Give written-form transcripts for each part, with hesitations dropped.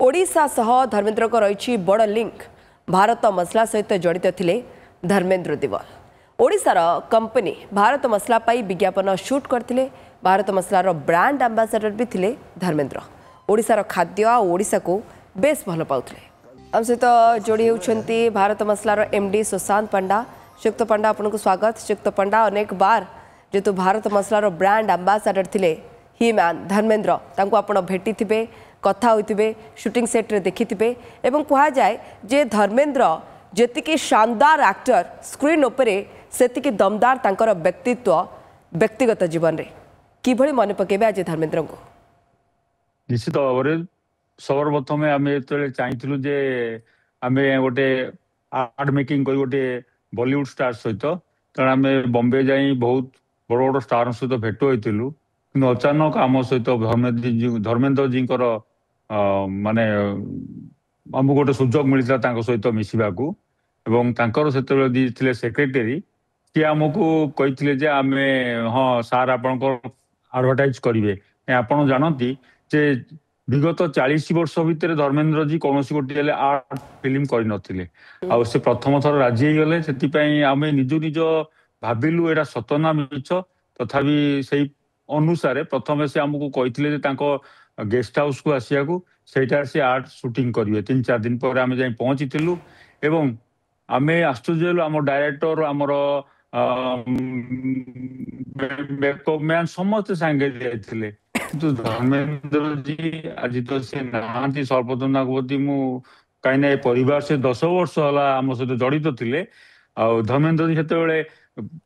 ओडिशा सह धर्मेन्द्र को रही बड़ लिंक भारत मसला सहित जड़ित थे धर्मेन्द्र देवल। ओडिशार कंपनी भारत मसला पाई विज्ञापन शूट करते भारत मसलार ब्रांड एम्बासाडर भी थे धर्मेन्द्र। ओडिशार खाद्य आ ओडिशा को बेस भल पाउथले। आम सहित जोड़ी होती भारत मसलार एमडी सुशांत पंडा। श्रीयुक्त पंडा आपको स्वागत। श्रीयुक्त पंडा अनेक बार जेतु भारत मसलार ब्रांड एम्बासाडर थे ही मैन धर्मेन्द्र तांको आपण भेटी थे कथा होइतिबे शूटिंग सेट रे देखिथिबे एवं कहा जाए जे धर्मेन्द्र जेतिकी शानदार एक्टर स्क्रीन उपरे सेतिकी दमदार तांकर व्यक्तित्व व्यक्तिगत जीवन रे किभଳି मन पकेबे आज धर्मेन्द्र को। निश्चित भाव में सर्वप्रथम आम जो चाहिए जे आम गोटे आर्ट मेकिंग कर गोटे बॉलीवुड स्टार सहित कारण आम बॉम्बे जाई बहुत बड़ बड़ स्टार सहित भेट होइतिलु कि अचानक आम सहित धर्मेन्द्र जी माने आमको गोटे सुजोग मिलता सहित मिसवाकू एवं से सेक्रेटरी सी आमको कही आम हाँ सार आपण आडभटाइज करेंगे आपण जानती जे विगत 40 वर्ष भितर धर्मेन्द्र जी कौन गोटे आर्ट फिल्म करनथिले आ से प्रथम थर राजी गले से आम निज निज भाविलु एटा सतना मिछ तथापि से अनुसार प्रथम से आमको कही गेस्ट हाउस को आसिया से आर्ट शूटिंग करेंगे 3-4 दिन पर आम जा पहुंची एवं आम आश्चर्य आम डायरेक्टर आमर मेकअप मैन समस्ते सांगे जाइए किंतु धर्मेन्द्र जी आज तो से नहांती सर्वप्रथम नागवती मु कहीं परिवार से 10 वर्ष है आम सहित जड़ित थे धर्मेन्द्र जी से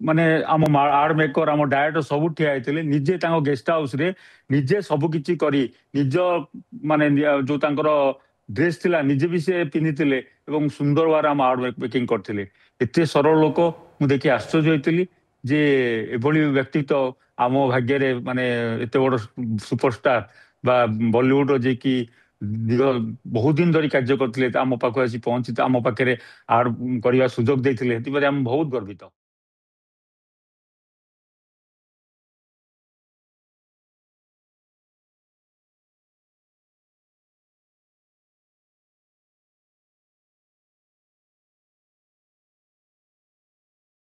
माने आम आर्ट मेकर आम डायरेक्टर सब ठिया होते निजे गेस्ट हाउस रे निजे सबकि करी निज माने जो तांकर ड्रेस थिला निजे भी से पिंधि सुंदर बार आम आर्ट मेकिंग करते एत सरल लोक मुझे देखी आश्चर्य होती जे एभली व्यक्तित्व आम भाग्य माने एत बड़ सुपरस्टार बा बॉलीवुड जे कि बहुत दिन धरी कार्य करते आम पाख आसी पहुंची आम पाखे आर्ट करने सुजोग देते बहुत गर्वित।